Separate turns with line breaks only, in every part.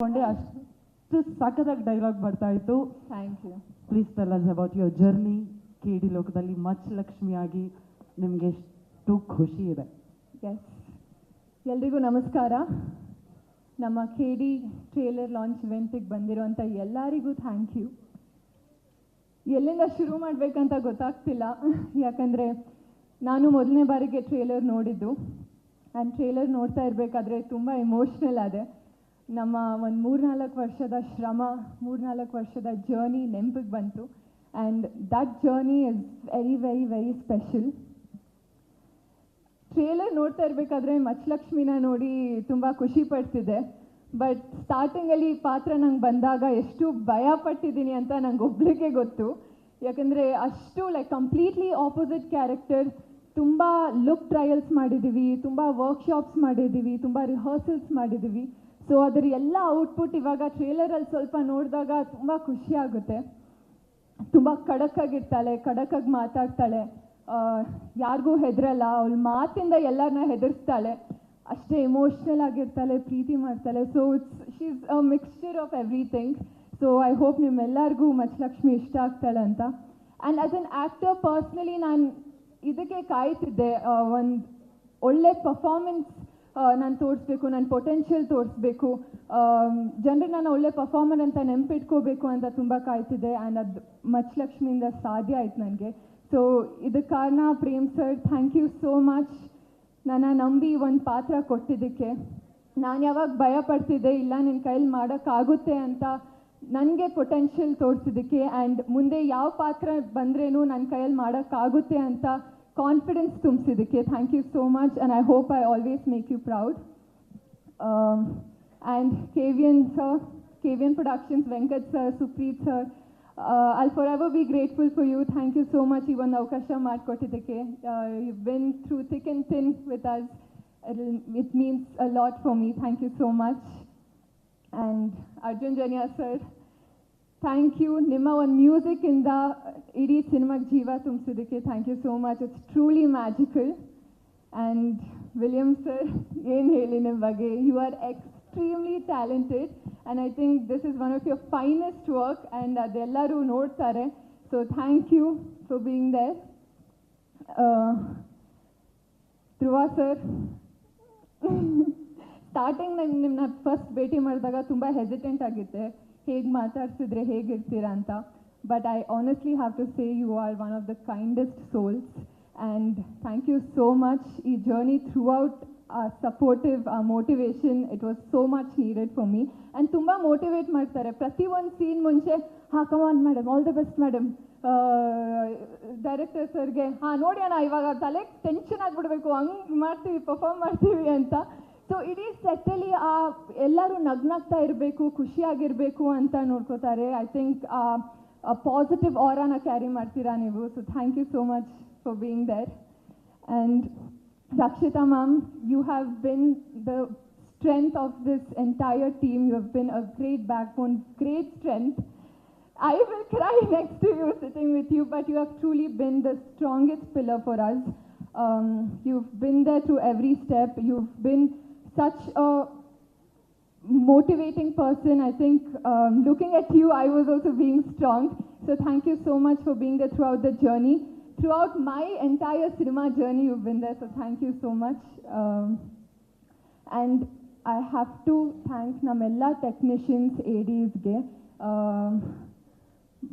ಅಷ್ಟು ಸಖತ್ತಾಗಿ ಡೈಲಾಗ್ ಬರ್ತಾ ಇತ್ತು.
Thank you.
Please tell us about your journey. KD ಲೋಕದಲ್ಲಿ ಮಚ್ ಲಕ್ಷ್ಮಿಯಾಗಿ ನಿಮಗೆ ಎಷ್ಟು ಖುಷಿ ಇದೆ?
ಎಸ್, ಎಲ್ರಿಗೂ ನಮಸ್ಕಾರ. ನಮ್ಮ KD ಟ್ರೇಲರ್ ಲಾಂಚ್ ಇವೆಂಟಿಗೆ ಬಂದಿರೋಂಥ ಎಲ್ಲರಿಗೂ ಥ್ಯಾಂಕ್ ಯು. ಎಲ್ಲಿಂದ ಶುರು ಮಾಡಬೇಕಂತ ಗೊತ್ತಾಗ್ತಿಲ್ಲ, ಯಾಕಂದರೆ ನಾನು ಮೊದಲನೇ ಬಾರಿಗೆ ಟ್ರೇಲರ್ ನೋಡಿದ್ದು. ಆ್ಯಂಡ್ ಟ್ರೇಲರ್ ನೋಡ್ತಾ ಇರಬೇಕಾದ್ರೆ ತುಂಬ ಎಮೋಷ್ನಲ್ ಆದೆ. ನಮ್ಮ ಒಂದು 3-4 ವರ್ಷದ ಶ್ರಮ, 3-4 ವರ್ಷದ ಜರ್ನಿ ನೆನಪಿಗೆ ಬಂತು. And that journey is very very very special. Trailer ನೋಡ್ತಾ ಇರಬೇಕಾದ್ರೆ ಮಚ್ಚಲಕ್ಷ್ಮಿನ ನೋಡಿ ತುಂಬ ಖುಷಿ ಪಡ್ತಿದ್ದೆ. ಬಟ್ ಸ್ಟಾರ್ಟಿಂಗಲ್ಲಿ ಈ ಪಾತ್ರ ನಂಗೆ ಬಂದಾಗ ಎಷ್ಟು ಭಯ ಪಟ್ಟಿದ್ದೀನಿ ಅಂತ ನಂಗೆ ಒಬ್ಳಿಗೆ ಗೊತ್ತು. ಯಾಕಂದರೆ ಅಷ್ಟು ಕಂಪ್ಲೀಟ್ಲಿ ಆಪೋಸಿಟ್ ಕ್ಯಾರೆಕ್ಟರ್. ತುಂಬ ಲುಕ್ ಟ್ರಯಲ್ಸ್ ಮಾಡಿದ್ದೀವಿ, ತುಂಬ ವರ್ಕ್ಶಾಪ್ಸ್ ಮಾಡಿದ್ದೀವಿ, ತುಂಬ ರಿಹರ್ಸಲ್ಸ್ ಮಾಡಿದ್ದೀವಿ. ಸೊ ಅದರ ಎಲ್ಲ ಔಟ್ಪುಟ್ ಇವಾಗ ಟ್ರೇಲರಲ್ಲಿ ಸ್ವಲ್ಪ ನೋಡಿದಾಗ ತುಂಬ ಖುಷಿ ಆಗುತ್ತೆ. ತುಂಬ ಖಡಕ್ಕಾಗಿರ್ತಾಳೆ, ಖಡಕ್ಕಾಗಿ ಮಾತಾಡ್ತಾಳೆ, ಯಾರಿಗೂ ಹೆದರಲ್ಲ, ಅವಳ ಮಾತಿಂದ ಎಲ್ಲರನ್ನ ಹೆದರ್ಸ್ತಾಳೆ, ಅಷ್ಟೇ ಎಮೋಷ್ನಲ್ ಆಗಿರ್ತಾಳೆ, ಪ್ರೀತಿ ಮಾಡ್ತಾಳೆ. So she is a mixture of everything. So I hope ನಿಮ್ಮೆಲ್ಲರಿಗೂ ಮಚ್ಚಲಕ್ಷ್ಮಿ ಇಷ್ಟ ಆಗ್ತಾಳೆ ಅಂತ. And as an actor personally ನಾನು ಇದಕ್ಕೆ ಕಾಯ್ತಿದ್ದೆ, ಒಂದು ಒಳ್ಳೆ ಪರ್ಫಾರ್ಮೆನ್ಸ್ ನಾನು ತೋರಿಸ್ಬೇಕು, ನನ್ನ ಪೊಟೆನ್ಷಿಯಲ್ ತೋರಿಸ್ಬೇಕು, ಜನರು ನಾನು ಒಳ್ಳೆ ಪರ್ಫಾರ್ಮರ್ ಅಂತ ನೆನಪಿಟ್ಕೋಬೇಕು ಅಂತ ತುಂಬ ಕಾಯ್ತಿದ್ದೆ. ಆ್ಯಂಡ್ ಅದು ಮಚ್ಚಲಕ್ಷ್ಮಿಯಿಂದ ಸಾಧ್ಯ ಆಯ್ತು ನನಗೆ. ಸೊ ಇದಕ್ಕೆ ಕಾರಣ Prem sir, thank you so much. ನನ್ನ ನಂಬಿ ಒಂದು ಪಾತ್ರ ಕೊಟ್ಟಿದ್ದಕ್ಕೆ. ನಾನು ಯಾವಾಗ ಭಯ ಪಡ್ತಿದ್ದೆ, ಇಲ್ಲ ನಿನ್ನ ಕೈಯಲ್ಲಿ ಮಾಡೋಕ್ಕಾಗುತ್ತೆ ಅಂತ ನನಗೆ ಪೊಟೆನ್ಷಿಯಲ್ ತೋರಿಸಿದ್ದಕ್ಕೆ. ಆ್ಯಂಡ್ ಮುಂದೆ ಯಾವ ಪಾತ್ರ ಬಂದ್ರೇನು ನನ್ನ ಕೈಯಲ್ಲಿ ಮಾಡೋಕ್ಕಾಗುತ್ತೆ ಅಂತ ಕಾನ್ಫಿಡೆನ್ಸ್ ತುಂಬಿಸಿದ್ದಕ್ಕೆ thank you so much. And I hope I always make you proud. And KVN sir, KVN Productions, Venkat sir, Supreeth sir, I'll forever be grateful for you. Thank you so much. Even ಅವಕಾಶ ಮಾಡಿಕೊಟ್ಟಿದ್ದಕ್ಕೆ. You've been through thick and thin with us. It means a lot for me. Thank you so much. And Arjun Janya sir, thank you. ನಿಮ್ಮ ಒಂದು ಮ್ಯೂಸಿಕ್ಕಿಂದ ಇಡೀ ಸಿನಿಮಾಗೆ ಜೀವ ತುಂಬಿಸಿದ್ದಕ್ಕೆ thank you so much. It's truly magical. And William sir, ಏನು ಹೇಳಿ ನಿಮ್ಮ ಬಗ್ಗೆ, you are extremely talented and I think this is one of your finest work and ಅದೆಲ್ಲರೂ ನೋಡ್ತಾರೆ. So thank you for being there. Dhruva sir, starting ನಿಮ್ಮನ್ನ first ಭೇಟಿ ಮಾಡಿದಾಗ ತುಂಬ ಹೆಸಿಟೆಂಟ್ ಆಗಿತ್ತೆ, ಹೇಗೆ ಮಾತಾಡ್ಸಿದ್ರೆ ಹೇಗಿರ್ತೀರಾ ಅಂತ. But I honestly have to say you are one of the kindest souls and thank you so much. ಈ journey throughout supportive, motivation, it was so much needed for me. And ತುಂಬ motivate ಮಾಡ್ತಾರೆ. ಪ್ರತಿಯೊಂದು scene ಮುಂಚೆ come on madam, all the best madam, director ಸರ್ಗೆ ನೋಡಿ ಅಣ್ಣ ಇವಾಗ ತಲೆ ಟೆನ್ಷನ್ ಆಗಿಬಿಡ್ಬೇಕು, ಹಂಗೆ ಮಾಡ್ತೀವಿ, ಪರ್ಫಾರ್ಮ್ ಮಾಡ್ತೀವಿ ಅಂತ. ಸೊ ಇಡೀ ಸೆಟ್ಟಲ್ಲಿ ಎಲ್ಲರೂ ನಗ್ನಾಗ್ತಾ ಇರಬೇಕು, ಖುಷಿಯಾಗಿರಬೇಕು ಅಂತ ನೋಡ್ಕೋತಾರೆ. ಐ ಥಿಂಕ್ ಪಾಸಿಟಿವ್ ಆರಾನ ಕ್ಯಾರಿ ಮಾಡ್ತೀರಾ ನೀವು. So thank you so much for being there. And Rakshita ma'am, you have been the strength of this entire team. You have been a great backbone, great strength. I will cry next to you, sitting with you, but you have truly been the strongest pillar for us. You've been there through every step. You've been such a motivating person. I think looking at you, I was also being strong. So thank you so much for being there throughout the journey. Throughout my entire cinema journey, you've been there, so thank you so much. And I have to thank namella technicians, ADsಗೆ.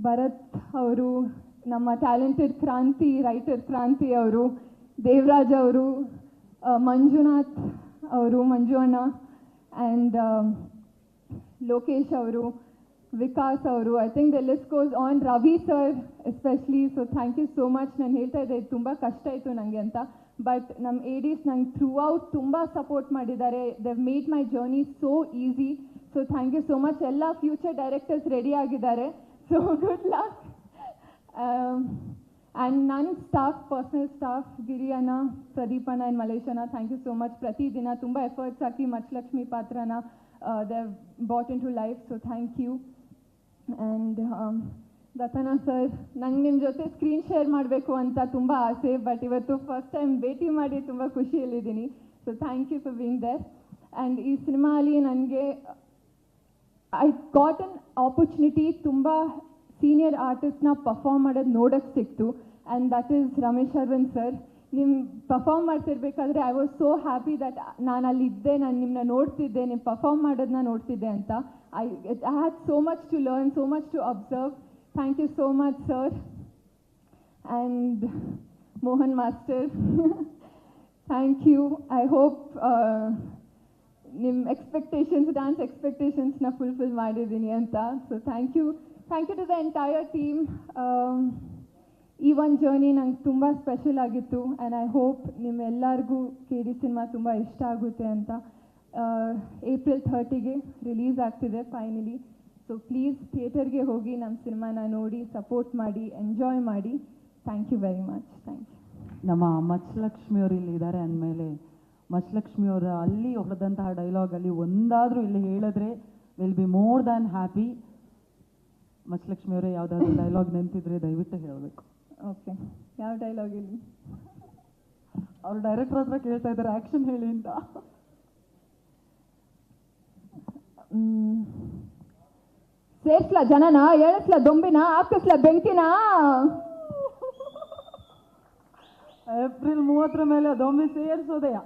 ಭರತ್ ಅವರು, ನಮ್ಮ talented ಕ್ರಾಂತಿ writer ಕ್ರಾಂತಿ ಅವರು, ದೇವರಾಜ್ ಅವರು, ಮಂಜುನಾಥ್ ಅವರು, ಮಂಜು ಅಣ್ಣ, and Lokesh ಅವರು, ವಿಕಾಸ್ ಅವರು, I think the list goes on, Ravi sir especially. So thank you so much. ನಾನು ಹೇಳ್ತಾ ಇದ್ದೆ ಇದು ತುಂಬ ಕಷ್ಟ ಆಯಿತು ನನಗೆ ಅಂತ, ಬಟ್ ನಮ್ಮ ADs ನಂಗೆ ಥ್ರೂ ಔಟ್ ತುಂಬ ಸಪೋರ್ಟ್ ಮಾಡಿದ್ದಾರೆ. Dev made my journey so easy. So thank you so much. ಎಲ್ಲ ಫ್ಯೂಚರ್ ಡೈರೆಕ್ಟರ್ಸ್ ರೆಡಿ ಆಗಿದ್ದಾರೆ, ಸೊ ಗುಡ್ ಲಕ್. ಆ್ಯಂಡ್ ನನ್ನ ಸ್ಟಾಫ್, ಪರ್ಸನಲ್ ಸ್ಟಾಫ್, ಗಿರಿಯಣ್ಣ, ಪ್ರದೀಪಣ್ಣ ಆ್ಯಂಡ್ ಮಲೇಶಣ್ಣ, ಥ್ಯಾಂಕ್ ಯು ಸೋ ಮಚ್. ಪ್ರತಿದಿನ ತುಂಬ ಎಫರ್ಟ್ಸ್ ಹಾಕಿ ಮಚ್ಚಲಕ್ಷ್ಮಿ ಪಾತ್ರನ they have brought into life. So thank you. And Dattanna sir, ನಂಗೆ ನಿಮ್ಮ ಜೊತೆ ಸ್ಕ್ರೀನ್ ಶೇರ್ ಮಾಡಬೇಕು ಅಂತ ತುಂಬ ಆಸೆ, ಬಟ್ ಇವತ್ತು ಫಸ್ಟ್ ಟೈಮ್ ಭೇಟಿ ಮಾಡಿ ತುಂಬ ಖುಷಿಯಲ್ಲಿದ್ದೀನಿ. So thank you for being there. And ಈ ಸಿನಿಮಾಲಿ ನನಗೆ ಐ ಗಾಟ್ ಅನ್ ಆಪರ್ಚುನಿಟಿ ತುಂಬ ಸೀನಿಯರ್ ಆರ್ಟಿಸ್ಟ್ನ ಪರ್ಫಾರ್ಮ್ ಮಾಡೋದು ನೋಡೋಕ್ಕೆ ಸಿಕ್ತು, and that is Ramesh Aravind sir. ನಿಮ್ಮ ಪರ್ಫಾರ್ಮ್ ಮಾಡ್ತಿರ್ಬೇಕಾದ್ರೆ I was so happy that ನಾನು ಅಲ್ಲಿದ್ದೆ, ನಾನು ನಿಮ್ಮನ್ನ ನೋಡ್ತಿದ್ದೆ, ನೀವು ಪರ್ಫಾರ್ಮ್ ಮಾಡೋದನ್ನ ನೋಡ್ತಿದ್ದೆ ಅಂತ. I had so much to learn, so much to observe. Thank you so much sir. And Mohan master, thank you. I hope ನಿಮ್ಮ ಎಕ್ಸ್ಪೆಕ್ಟೇಷನ್ಸ್, ಡ್ಯಾನ್ಸ್ ಎಕ್ಸ್ಪೆಕ್ಟೇಷನ್ಸ್ನ ಫುಲ್ಫಿಲ್ ಮಾಡಿದ್ದೀನಿ ಅಂತ. So thank you to the entire team. ಈ ಒಂದು journey ನಂಗೆ ತುಂಬ special ಆಗಿತ್ತು, and I hope ನಿಮ್ಮೆಲ್ಲರಿಗೂ KD ಸಿನಿಮಾ ತುಂಬ ಇಷ್ಟ ಆಗುತ್ತೆ ಅಂತ. ಏಪ್ರಿಲ್ 30ಗೆ ರಿಲೀಸ್ ಆಗ್ತಿದೆ ಫೈನಲಿ. ಸೊ ಪ್ಲೀಸ್ ಥಿಯೇಟರ್ಗೆ ಹೋಗಿ ನಮ್ಮ ಸಿನಿಮಾನ ನೋಡಿ, ಸಪೋರ್ಟ್ ಮಾಡಿ, ಎಂಜಾಯ್ ಮಾಡಿ. Thank you very much. Thank you.
ನಮ್ಮ ಮಚ್ಚಲಕ್ಷ್ಮಿ ಅವರು ಇಲ್ಲಿ ಇದ್ದಾರೆ ಅಂದಮೇಲೆ, ಮಚ್ಚಲಕ್ಷ್ಮಿ ಅವರ ಅಲ್ಲಿ ಹೊಡೆದಂತಹ ಡೈಲಾಗಲ್ಲಿ ಒಂದಾದರೂ ಇಲ್ಲಿ ಹೇಳಿದ್ರೆ will be more than happy. Machalakshmi ಅವರೇ ಯಾವುದಾದ್ರೂ ಡೈಲಾಗ್ ನೆನಪಿದ್ರೆ ದಯವಿಟ್ಟು ಹೇಳಬೇಕು.
ಓಕೆ, ಯಾವ ಡೈಲಾಗ್ ಇಲ್ಲಿ?
ಅವ್ರು ಡೈರೆಕ್ಟರ್ ಹತ್ರ ಕೇಳ್ತಾ ಇದ್ದಾರೆ ಆ್ಯಕ್ಷನ್ ಹೇಳಿ ಅಂತ.
ಸೇರ್ಸ್ಲಾ ಜನನ, ಏಳಿಸ್ಲಾ ದೊಂಬಿನ, ಹಾಕಿಸ್ಲಾ ಬೆಂಕಿನ.
ಏಪ್ರಿಲ್ 30 ಮೇಲೆ ದೊಂಬಿ ಸೇರಿಸೋದೆಯಾ?